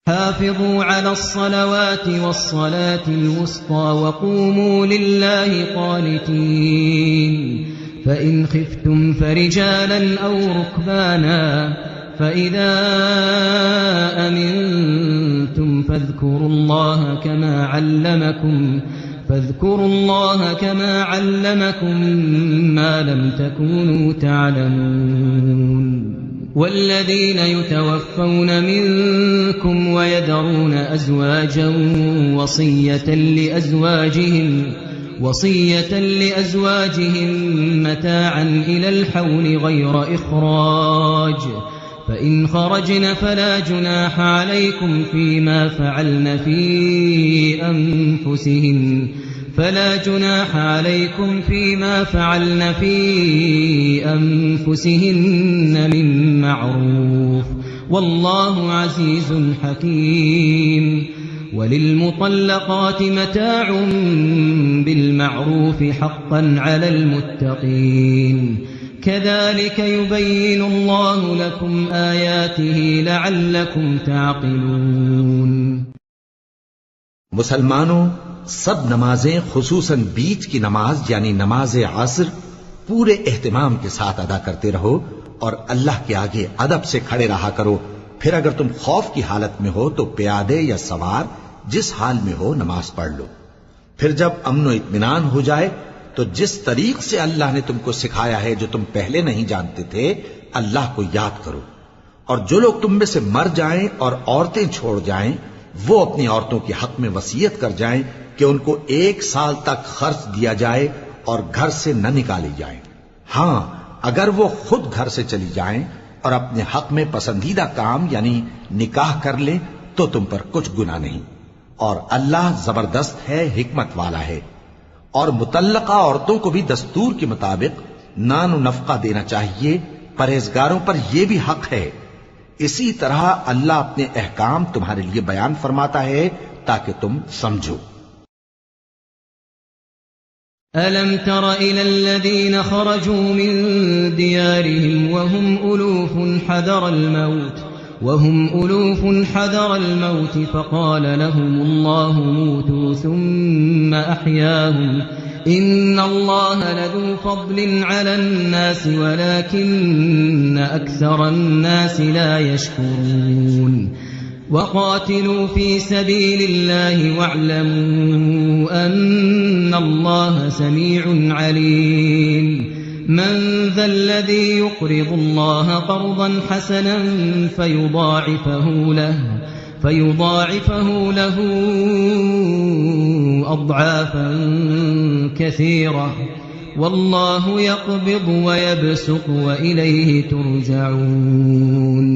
حافظوا على الصلوات والصلاة الوسطى وقوموا لله قانتين فإن خفتم فرجالا أو ركبانا فإذا أمنتم فاذكروا الله كما علمكم ما لم تكونوا تعلمون والذين يتوفون منكم ويذرون أزواجا وصية لأزواجهم متاعا إلى الحول غير إخراج فإن خرجن فلا جناح عليكم فيما فعلن في أنفسهن من معروف والله عزيز حكيم وللمطلقات متاع بالمعروف حقا على المتقين كذلك يبين الله لكم آياته لعلكم تعقلون मुसलमानों, सब नमाजें खुसूसन बीच की नमाज यानी नमाज असर पूरे एहतिमाम के साथ अदा करते रहो और अल्लाह के आगे अदब से खड़े रहा करो। फिर अगर तुम खौफ की हालत में हो तो प्यादे या सवार जिस हाल में हो नमाज पढ़ लो। फिर जब अमन व इत्मीनान हो जाए तो जिस तरीक से अल्लाह ने तुमको सिखाया है जो तुम पहले नहीं जानते थे, अल्लाह को याद करो। और जो लोग तुम में से मर जाएं और औरतें छोड़ जाएं, वो अपनी औरतों के हक में वसीयत कर जाएं कि उनको 1 साल तक खर्च दिया जाए और घर से न निकाली जाए। हां, अगर वो खुद घर से चली जाएं और अपने हक में पसंदीदा काम यानी निकाह कर ले तो तुम पर कुछ गुनाह नहीं। और अल्लाह जबरदस्त है, हिकमत वाला है। और मुतल्लका औरतों को भी दस्तूर के मुताबिक नान नफका देना चाहिए। परहेजगारों पर यह भी हक है। इसी तरह अल्लाह अपने अहकाम तुम्हारे लिए बयान फरमाता है ताकि तुम समझो। ألم تر إلى الذين خرجوا من ديارهم وهم ألوف حذر الموت فقال لهم الله موتوا ثم أحياهم إن الله لذو فضل على الناس ولكن أكثر الناس لا يشكرون وقاتلوا في سبيل الله واعلموا أن الله سميع عليم من ذا الذي يقرض الله قرضا حسنا فيضاعفه له أضعافا كثيرة والله يقبض ويبسط وإليه ترجعون।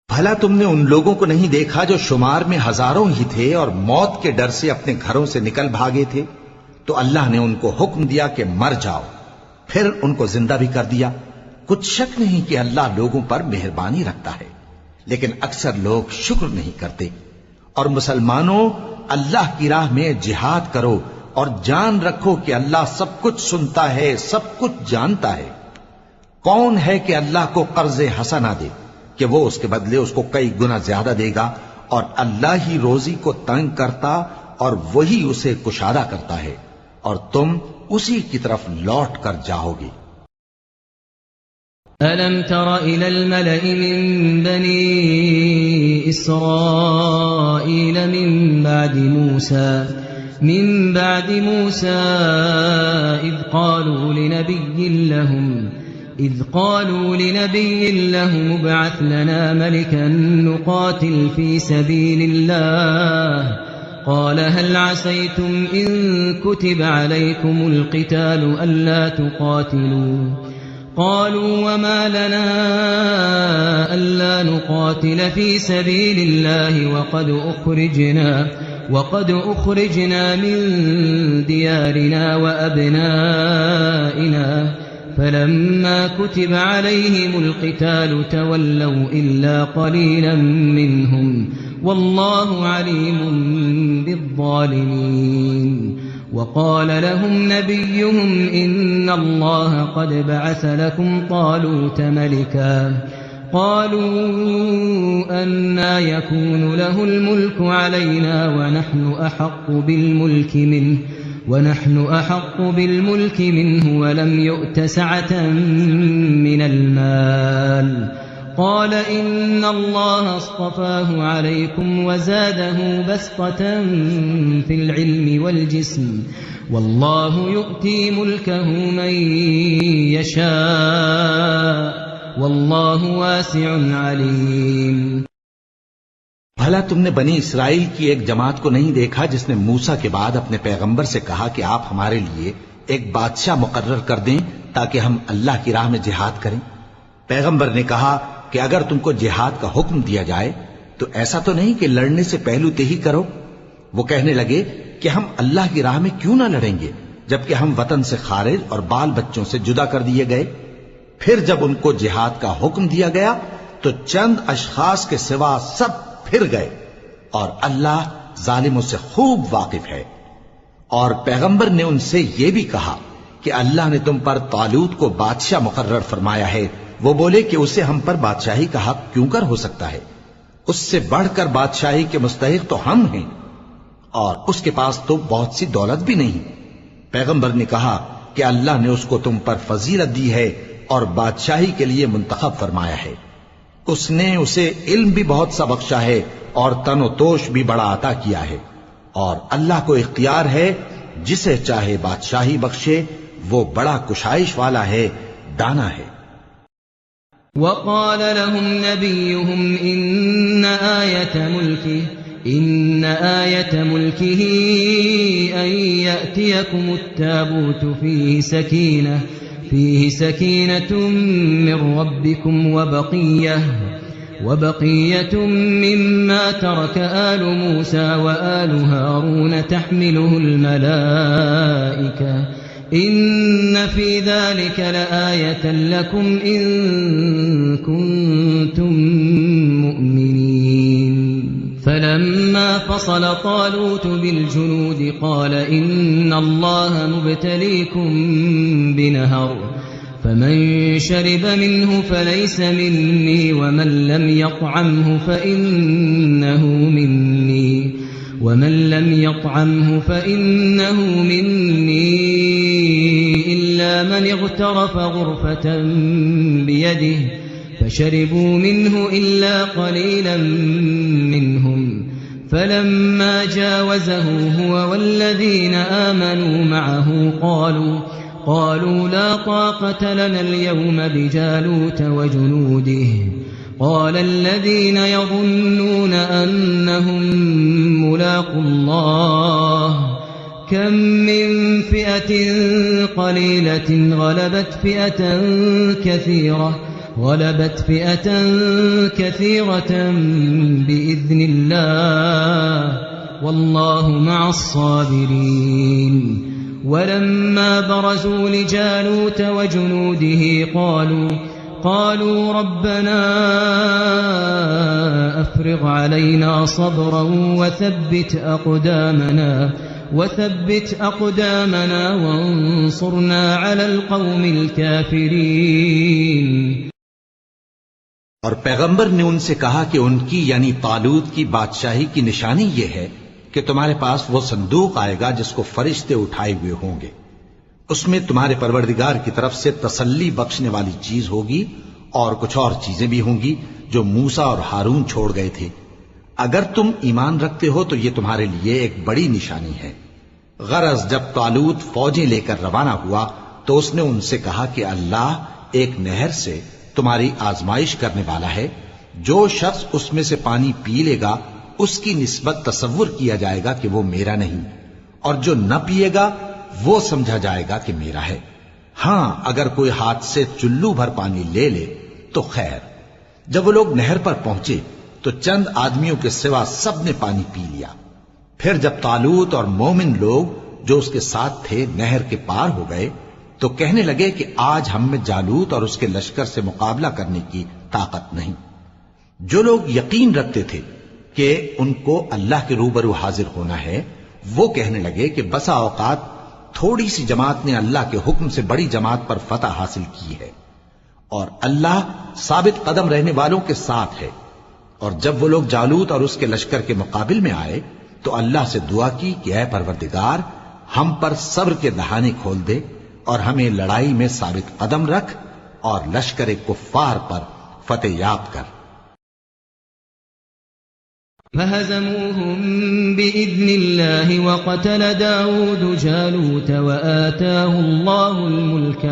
भला तुमने उन लोगों को नहीं देखा जो शुमार में हजारों ही थे और मौत के डर से अपने घरों से निकल भागे थे, तो अल्लाह ने उनको हुक्म दिया कि मर जाओ, फिर उनको जिंदा भी कर दिया। कुछ शक नहीं कि अल्लाह लोगों पर मेहरबानी रखता है, लेकिन अक्सर लोग शुक्र नहीं करते। और मुसलमानों, अल्लाह की राह में जिहाद करो और जान रखो कि अल्लाह सब कुछ सुनता है, सब कुछ जानता है। कौन है कि अल्लाह को कर्जे हसना दे कि वो उसके बदले उसको कई गुना ज्यादा देगा, और अल्लाह ही रोजी को तंग करता और वही उसे कुशादा करता है, और तुम उसी की तरफ लौट कर जाओगे। ألم تر إلى الملأ من بني إسرائيل من بعد موسى إذ قالوا لنبي لهم ابعث لنا ملكا نقاتل في سبيل الله قال هل عسيتم إن كتب عليكم القتال ألا تقاتلوا قالوا وما لنا ألا نقاتل في سبيل الله وقد أخرجنا من ديارنا وأبنائنا فلما كتب عليهم القتال تولوا إلا قليلا منهم والله عليم بالظالمين وقال لهم نبيهم إن الله قد بعث لكم طالوت ملكا قالوا أنى يكون له الملك علينا ونحن أحق بالملك منه ولم يؤت سعة من المال قال إن الله اصطفاه عليكم وزاده بسطة في العلم والجسم والله يؤتي ملكه من يشاء والله واسع عليم। भला तुमने बनी इसराइल की एक जमात को नहीं देखा जिसने मूसा के बाद अपने पैगंबर से कहा कि आप हमारे लिए एक बादशाह मुकर्रर कर दें ताकि हम अल्लाह की राह में जिहाद करें। पैगंबर ने कहा कि अगर तुमको जिहाद का हुक्म दिया जाए तो ऐसा तो नहीं कि लड़ने से पहलू ही करो। वो कहने लगे कि हम अल्लाह की राह में क्यों ना लड़ेंगे जबकि हम वतन से खारिज और बाल बच्चों से जुदा कर दिए गए। फिर जब उनको जिहाद का हुक्म दिया गया तो चंद अशखास के सिवा सब फिर गए और अल्लाह जालिमों से खूब वाकिफ है। और पैगंबर ने उनसे यह भी कहा कि अल्लाह ने तुम पर तालूत को बादशाह मुकर्रर फरमाया है। वो बोले कि उसे हम पर बादशाही का हक क्यों कर हो सकता है, उससे बढ़कर बादशाही के मुस्तहिक तो हम हैं और उसके पास तो बहुत सी दौलत भी नहीं। पैगंबर ने कहा कि अल्लाह ने उसको तुम पर फजीलत दी है और बादशाही के लिए मुंतखब फरमाया है। उसने उसे इल्म भी बहुत सा बख्शा है और तनो तोश भी बड़ा अता किया है और अल्लाह को इख्तियार है जिसे चाहे बादशाही बख्शे। वो बड़ा कुशाइश वाला है, दाना है। वक़ाल लहुम नबियुहुम इन्न आयत मुल्किही अन यअतियकुमुत ताबूतु فيه سكينة من ربكم وبقية مما ترك آل موسى وآل هارون تحمله الملائكة إن في ذلك لآية لكم إن كنتم مؤمنين فلما فصل طالوت بالجنود قال إن الله مبتليكم بنهر فمن شرب منه فليس مني ومن لم يطعمه فإنه مني إلا من اغترف غرفة بيده فشربوا منه إلا قليلا منهم فلما جاوزه هو والذين آمنوا معه قالوا لا طاقة لنا اليوم بجالوت وجنوده قال الذين يظنون أنهم ملاقو الله كم من فئة قليلة غلبت فئة كثيرة بإذن الله والله مع الصابرين ولما برزوا لجالوت وجنوده قالوا ربنا أفرغ علينا صبرا وثبت أقدامنا وانصرنا على القوم الكافرين। और पैगंबर ने उनसे कहा कि उनकी यानी तालूत की बादशाही की निशानी यह है कि तुम्हारे पास वो संदूक आएगा जिसको फरिश्ते उठाए हुए होंगे। उसमें तुम्हारे परवरदिगार की तरफ से तसल्ली बख्शने वाली चीज होगी और कुछ और चीजें भी होंगी जो मूसा और हारून छोड़ गए थे। अगर तुम ईमान रखते हो तो ये तुम्हारे लिए एक बड़ी निशानी है। गरज जब तालूत फौजें लेकर रवाना हुआ तो उसने उनसे कहा कि अल्लाह एक नहर से तुम्हारी आजमाइश करने वाला है। जो शख्स उसमें से पानी पी लेगा उसकी निस्बत तसव्वुर किया जाएगा कि वो मेरा नहीं, और जो न पिएगा वो समझा जाएगा कि मेरा है। हां, अगर कोई हाथ से चुल्लू भर पानी ले ले तो खैर। जब वो लोग नहर पर पहुंचे तो चंद आदमियों के सिवा सबने पानी पी लिया। फिर जब तालूत और मोमिन लोग जो उसके साथ थे नहर के पार हो गए तो कहने लगे कि आज हम में जालूत और उसके लश्कर से मुकाबला करने की ताकत नहीं। जो लोग यकीन रखते थे कि उनको अल्लाह के रूबरू हाजिर होना है वो कहने लगे कि बसा औकात थोड़ी सी जमात ने अल्लाह के हुक्म से बड़ी जमात पर फतह हासिल की है और अल्लाह साबित कदम रहने वालों के साथ है। और जब वो लोग जालूत और उसके लश्कर के मुकाबिल में आए तो अल्लाह से दुआ की कि ऐ परवरदिगार, हम पर सब्र के दहाने खोल दे और हमें लड़ाई में साबित कदम रख और लश्कर कुफ्फार पर फतेह याब कर। فهزموهم بإذن الله وقتل داود جالوت وآتاه الله الملك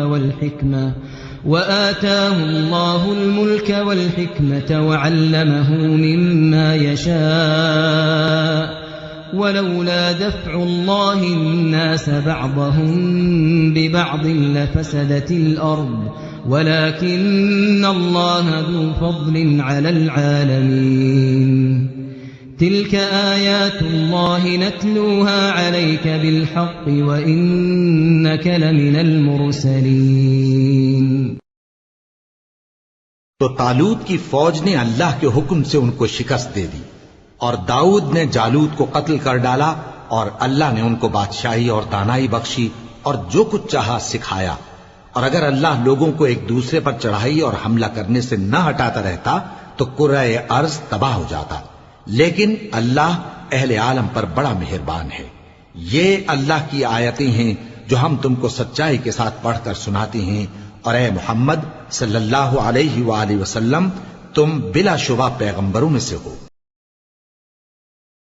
والحكمة وعلمه مما يشاء ولولا دفع الله الناس بعضهم ببعض لفسدت الأرض ولكن الله ذو فضل على العالمين تلك آيات الله نتلوها عليك بالحق وإنك لمن المرسلين। तो तालूत की फौज ने अल्लाह के हुक्म से उनको शिकस्त दे दी और दाऊद ने जालूत को कत्ल कर डाला और अल्लाह ने उनको बादशाही और दानाई बख्शी और जो कुछ चाहा सिखाया। और अगर अल्लाह लोगों को एक दूसरे पर चढ़ाई और हमला करने से न हटाता रहता तो कुर्रे अर्ज तबाह हो जाता। लेकिन अल्लाह अहले आलम पर बड़ा मेहरबान है। ये अल्लाह की आयतें हैं जो हम तुमको सच्चाई के साथ पढ़कर सुनाते हैं। और ए मोहम्मद सल्लल्लाहु अलैहि वसल्लम, तुम बिला शुबा पैगंबरों में से हो।